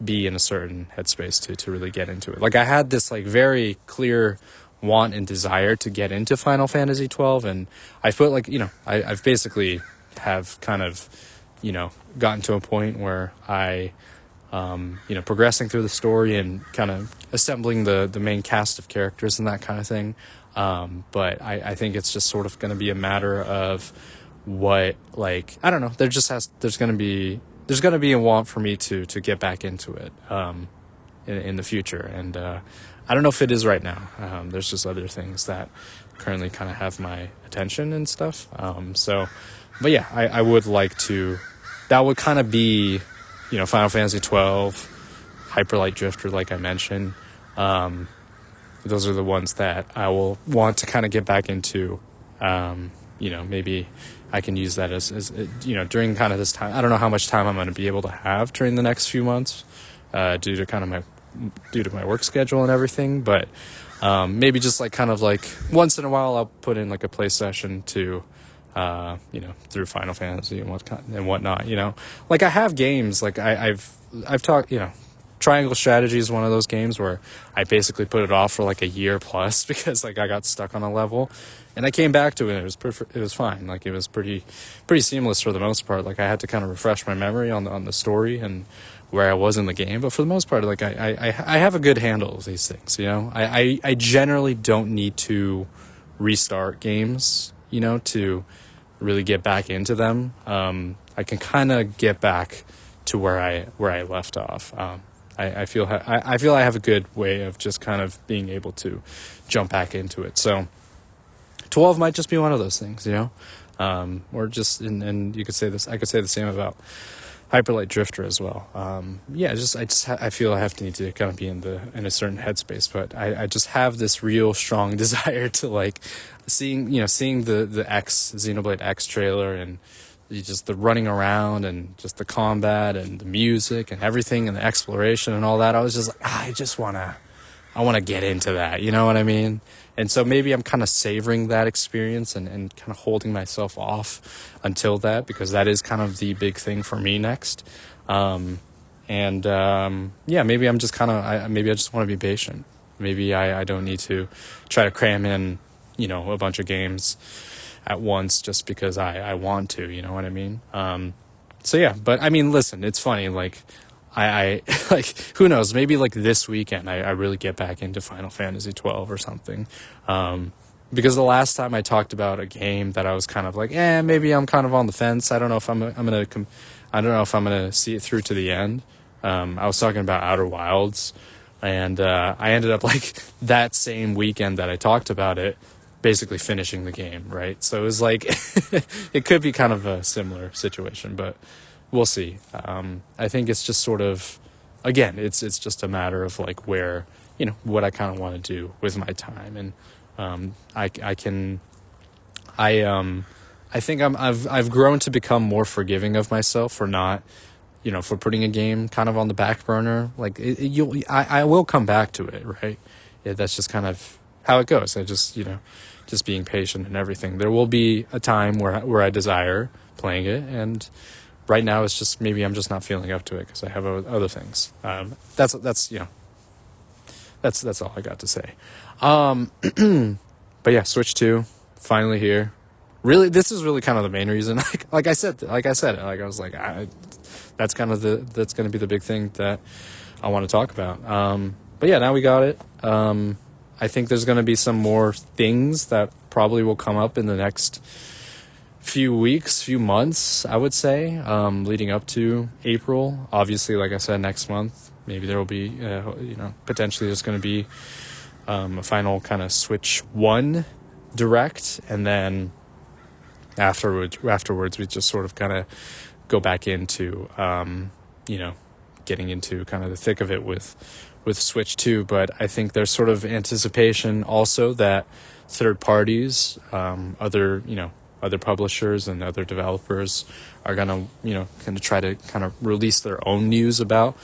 be in a certain headspace to really get into it. Like I had this like very clear want and desire to get into Final Fantasy 12, and I feel like, I've basically have kind of, gotten to a point where I, progressing through the story and kind of assembling the main cast of characters and that kind of thing. But I think it's just sort of going to be a matter of what, like, I don't know, there's going to be a want for me to get back into it, in the future. And, I don't know if it is right now. There's just other things that currently kind of have my attention and stuff. But yeah, I would like to, that would kind of be, Final Fantasy 12, Hyper Light Drifter, like I mentioned. Those are the ones that I will want to kind of get back into. Maybe I can use that as during kind of this time. I don't know how much time I'm going to be able to have during the next few months, due to my work schedule and everything. But maybe just like kind of like once in a while I'll put in like a play session to, through Final Fantasy and whatnot. Like I have games like I've talked. Triangle Strategy is one of those games where I basically put it off for like a year plus because like I got stuck on a level, and I came back to it and it was perfect. It was fine. Like it was pretty seamless for the most part. Like I had to kind of refresh my memory on the story and where I was in the game, but for the most part, like I have a good handle of these things. I generally don't need to restart games, to really get back into them. I can kind of get back to where I left off. I feel I have a good way of just kind of being able to jump back into it. So 12 might just be one of those things, or just, and you could say this, I could say the same about Hyper Light Drifter as well. I feel I have to need to kind of be in a certain headspace, but I just have this real strong desire to like seeing the Xenoblade X trailer and just the running around and just the combat and the music and everything and the exploration and all that. I was just like, I want to get into that. You know what I mean? And so maybe I'm kind of savoring that experience and kind of holding myself off until that, because that is kind of the big thing for me next. Maybe I'm just maybe I just want to be patient. Maybe I don't need to try to cram in, a bunch of games at once just because I want to, you know what I mean? But I mean, listen, it's funny, like, I like, who knows, maybe like this weekend I really get back into Final Fantasy 12 or something. Because the last time I talked about a game that I was kind of like, maybe I'm kind of on the fence. I don't know if I don't know if I'm gonna see it through to the end. I was talking about Outer Wilds, and I ended up like that same weekend that I talked about it, basically finishing the game, right? So it was like, it could be kind of a similar situation, but we'll see. I think it's just sort of, again, it's just a matter of like where, what I kind of want to do with my time. And I think I've grown to become more forgiving of myself for not, for putting a game kind of on the back burner. Like I will come back to it, right? Yeah, that's just kind of how it goes. I just, just being patient and everything. There will be a time where I desire playing it, and right now it's just maybe I'm just not feeling up to it because I have other things. That's That's all I got to say. But yeah, Switch 2 finally here. Really, this is really kind of the main reason. Like I said, I was like, that's kind of that's going to be the big thing that I want to talk about. But yeah, now we got it. I think there's going to be some more things that probably will come up in the next few weeks, few months, I would say, leading up to April. Obviously, like I said, next month, maybe there will be, potentially there's going to be a final kind of Switch 1 direct, and then afterwards we just sort of kind of go back into, getting into kind of the thick of it with Switch 2. But I think there's sort of anticipation also that third parties, other publishers and other developers are gonna, kind of try to kind of release their own news about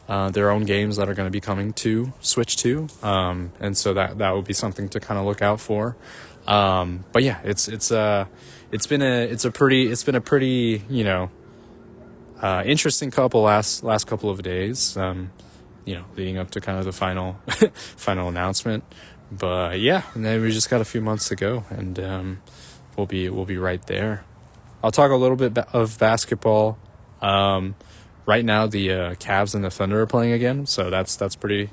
their own games that are going to be coming to Switch 2, and so that will be something to kind of look out for. But yeah, it's been a pretty interesting last couple of days, leading up to kind of the final final announcement. But yeah, and then we just got a few months to go, and we'll be right there. I'll talk a little bit of basketball. Right now, the Cavs and the Thunder are playing again, so that's pretty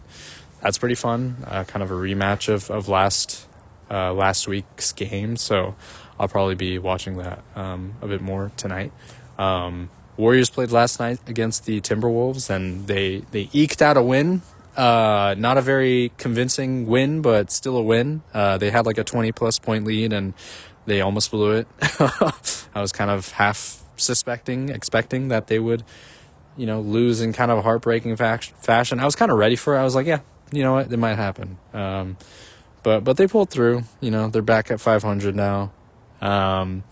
fun. Kind of a rematch of last week's game, so I'll probably be watching that a bit more tonight. Warriors played last night against the Timberwolves, and they eked out a win. Not a very convincing win, but still a win. They had like a 20-plus point lead, and they almost blew it. I was kind of half expecting that they would, lose in kind of a heartbreaking fashion. I was kind of ready for it. I was like, yeah, you know what, it might happen. But they pulled through. They're back at 500 now. I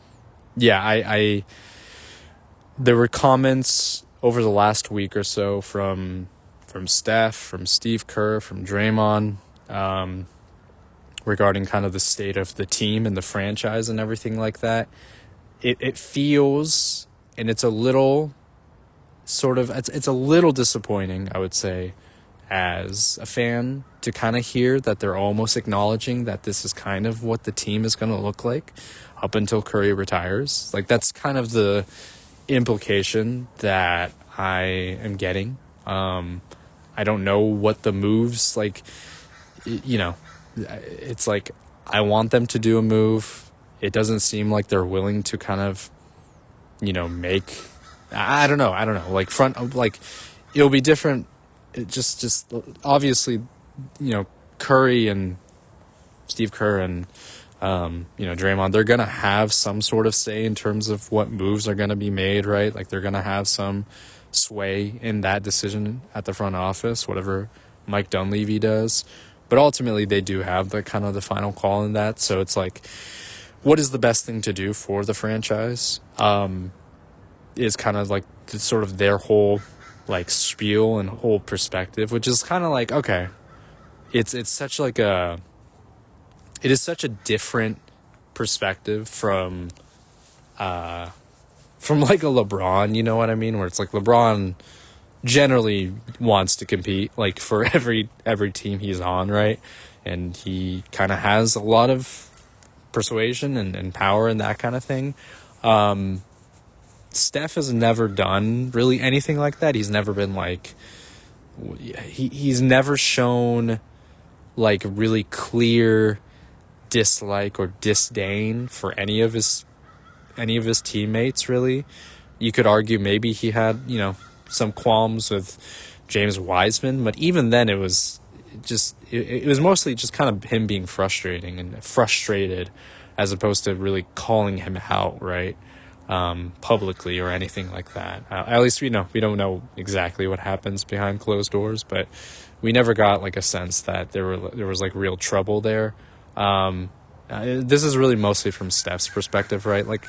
there were comments over the last week or so from Steph, from Steve Kerr, from Draymond, regarding kind of the state of the team and the franchise and everything like that. It feels, and it's a little it's a little disappointing, I would say, as a fan, to kind of hear that they're almost acknowledging that this is kind of what the team is going to look like up until Curry retires. Like, that's kind of the implication that I am getting. I don't know what the moves, like, it's like, I want them to do a move. It doesn't seem like they're willing to kind of, make, I don't know, like it'll be different. It just obviously, Curry and Steve Kerr and, Draymond, they're going to have some sort of say in terms of what moves are going to be made, right? Like, they're going to have some sway in that decision at the front office, whatever Mike Dunleavy does. But ultimately, they do have the kind of the final call in that. So it's like, what is the best thing to do for the franchise? Is kind of like sort of their whole like spiel and whole perspective, which is kind of like, okay, it's such like it is such a different perspective from like a LeBron, you know what I mean? Where it's like LeBron generally wants to compete, like, for every team he's on, right? And he kind of has a lot of persuasion and power and that kind of thing. Steph has never done really anything like that. He's never been like, he's never shown like really clear dislike or disdain for any of his teammates, really. You could argue maybe he had, some qualms with James Wiseman, but even then it was mostly just kind of him being frustrated as opposed to really calling him out, right? Publicly or anything like that. At least we don't know exactly what happens behind closed doors, but we never got like a sense that there was like real trouble there. This is really mostly from Steph's perspective, right? Like,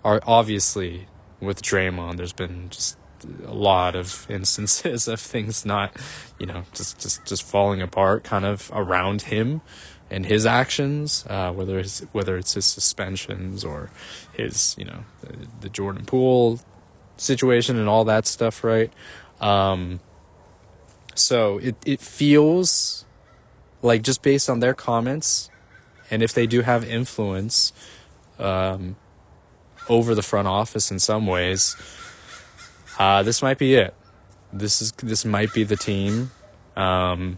obviously with Draymond, there's been just a lot of instances of things not, just falling apart kind of around him and his actions, whether it's his suspensions or his, the Jordan Poole situation and all that stuff, right? So it feels like, just based on their comments, and if they do have influence over the front office in some ways, this might be it. This might be the team. They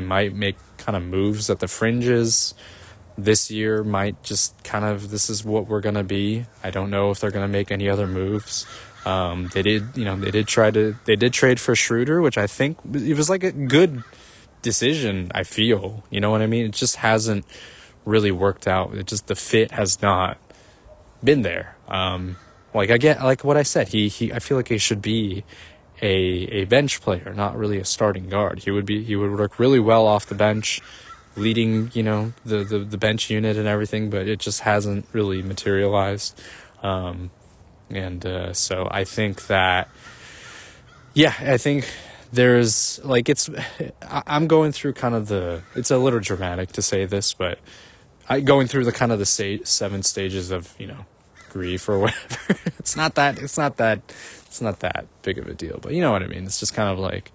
might make kind of moves at the fringes. This year might just kind of, this is what we're gonna be. I don't know if they're gonna make any other moves. They did trade for Schroeder, which I think it was like a good decision. I feel, you know what I mean? It just hasn't really worked out. The fit has not been there. I get, like what I said, I feel like he should be a bench player, not really a starting guard. He would work really well off the bench, leading, the bench unit and everything, but it just hasn't really materialized. So I think that, I think there's I'm going through kind of it's a little dramatic to say this, but going through the kind of the 7 stages of, grief or whatever. It's not that big of a deal, but you know what I mean? It's just kind of like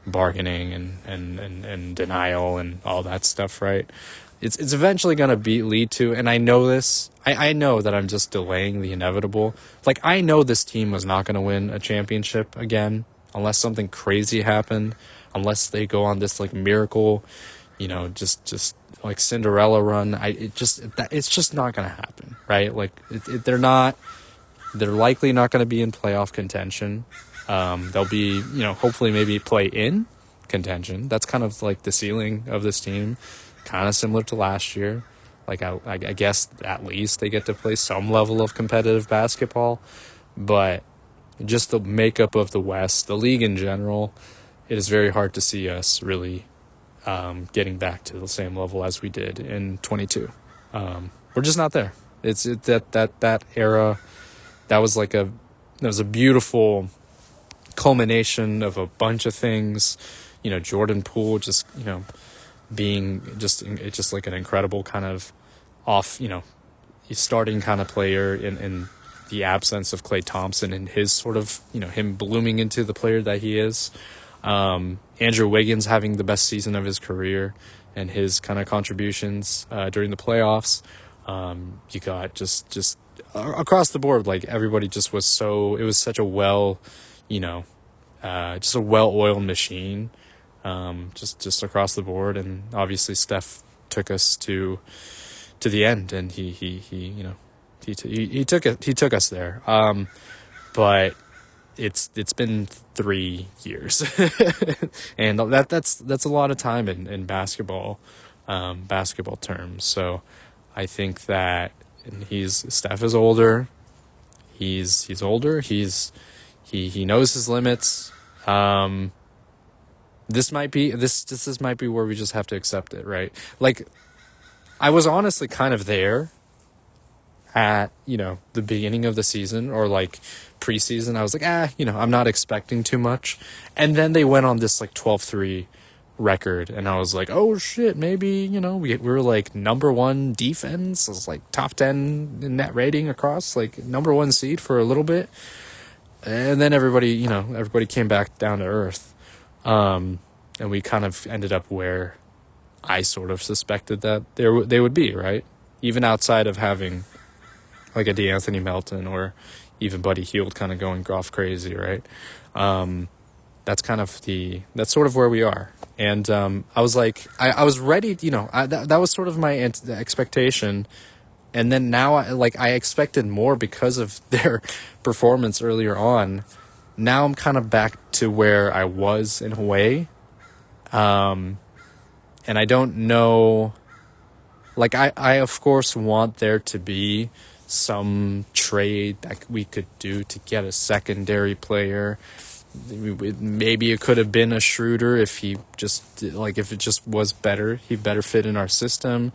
bargaining and denial and all that stuff, right? It's eventually going to lead to, and I know this, I know that I'm just delaying the inevitable. Like, I know this team was not going to win a championship again unless something crazy happened, unless they go on this like miracle, just like Cinderella run. It's just not going to happen, right? Like they're likely not going to be in playoff contention. They'll be, hopefully maybe play in contention. That's kind of like the ceiling of this team, kind of similar to last year. Like I guess at least they get to play some level of competitive basketball, but just the makeup of the West, the league in general, it is very hard to see us really getting back to the same level as we did in 22. We're just not there. That era, that was a beautiful culmination of a bunch of things. Jordan Poole just, being just like an incredible kind of starting kind of player in the absence of Klay Thompson and his sort of, him blooming into the player that he is. Andrew Wiggins having the best season of his career and his kind of contributions during the playoffs. You got just across the board, like everybody just was it was such a just a well-oiled machine, just across the board. And obviously Steph took us to the end, and he took us there. But it's been 3 years and that's a lot of time in basketball terms. So I think that Steph is older. He's older. He knows his limits. This might be where we just have to accept it, right? Like, I was honestly kind of there at, the beginning of the season, or like preseason. I was like, I'm not expecting too much. And then they went on this like 12-3 record, and I was like, oh shit, maybe, we were like number 1 defense. It was like top 10 in net rating across, like number 1 seed for a little bit. And then everybody came back down to earth. And we kind of ended up where I sort of suspected that they would be, right? Even outside of having like a DeAnthony Melton or even Buddy Hield kind of going off crazy, right? That's sort of where we are. And I was like, I was ready, that was sort of my expectation. And then now I expected more because of their performance earlier on. Now I'm kind of back to where I was in a way. And I don't know, like I of course want there to be some trade that we could do to get a secondary player. Maybe it could have been a Schroeder if it just was better. He better fit in our system.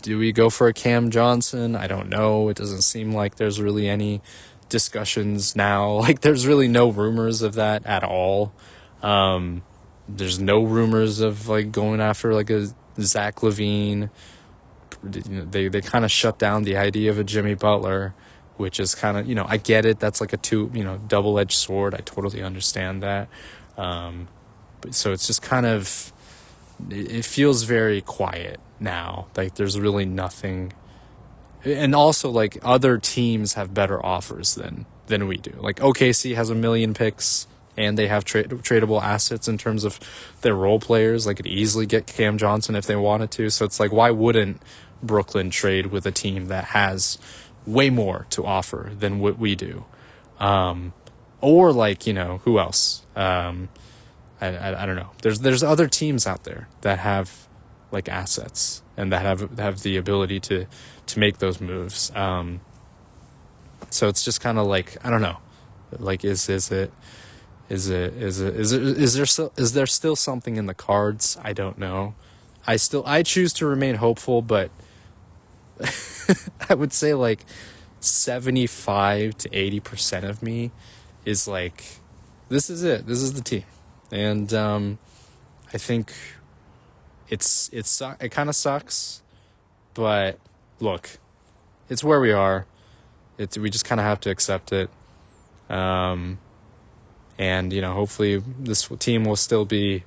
Do we go for a Cam Johnson? I don't know. It doesn't seem like there's really any discussions now. Like, there's really no rumors of that at all. There's no rumors of like going after like a Zach LaVine. They kind of shut down the idea of a Jimmy Butler, which is kind of, I get it. That's like a double-edged sword. I totally understand that. So it's just kind of, it feels very quiet now. Like there's really nothing. And also, like, other teams have better offers than we do. Like OKC has 1 million picks, and they have tradable assets in terms of their role players. Like, could easily get Cam Johnson if they wanted to. So it's like, why wouldn't Brooklyn trade with a team that has way more to offer than what we do? Or like, who else? I don't know. There's other teams out there that have like assets and that have the ability to make those moves. So it's just kind of like, I don't know. Like, is there still something in the cards? I don't know. I choose to remain hopeful, but I would say like 75 to 80% of me is like, this is it. This is the team. And I think it kind of sucks, but look, it's where we are. We just kind of have to accept it. And hopefully this team will still be,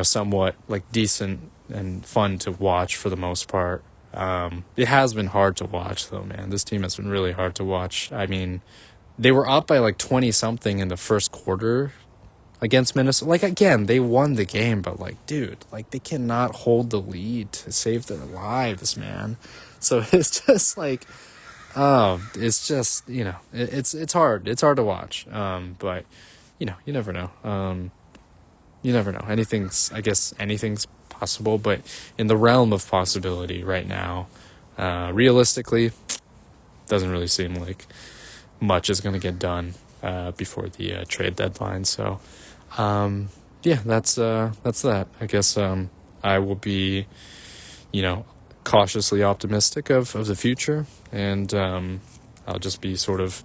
somewhat like decent and fun to watch for the most part. It has been hard to watch though, man. This team has been really hard to watch. I mean, they were up by like 20 something in the first quarter against Minnesota. Like, again, they won the game, but like, dude, like, they cannot hold the lead to save their lives, man. So it's just like, it's just, it's hard. It's hard to watch. But you never know. You never know. Anything's possible, but in the realm of possibility right now, realistically, doesn't really seem like much is going to get done before the trade deadline. So, that's that. I guess I will be, cautiously optimistic of the future, and I'll just be sort of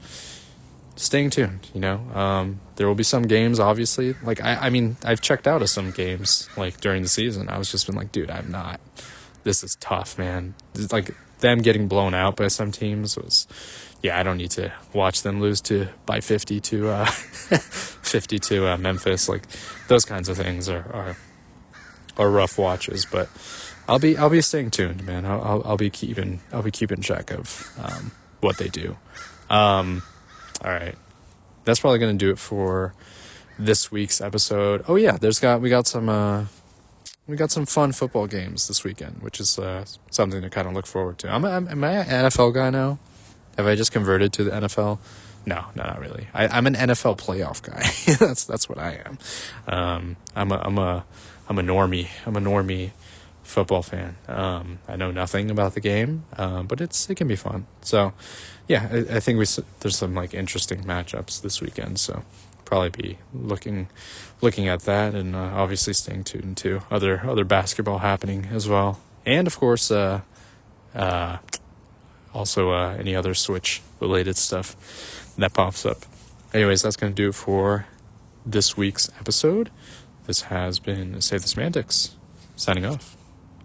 staying tuned. There will be some games, obviously. Like, I mean, I've checked out of some games like during the season. I was just been like, dude, I'm not. This is tough, man. It's like them getting blown out by some teams was, I don't need to watch them lose by 50 to 50 to Memphis. Like, those kinds of things are rough watches, but I'll be staying tuned, man. I'll be keeping track of what they do. All right, that's probably gonna do it for this week's episode. Oh yeah, we got some fun football games this weekend, which is something to kind of look forward to. Am I an NFL guy now? Have I just converted to the NFL? No, not really. I'm an NFL playoff guy. that's what I am. I'm a normie. I'm a normie football fan. I know nothing about the game, but it can be fun. So, I think there's some like interesting matchups this weekend. So, probably be looking at that, and obviously staying tuned to other basketball happening as well, and of course, also any other Switch related stuff that pops up. Anyways, that's going to do it for this week's episode. This has been Save the Semantics, signing off.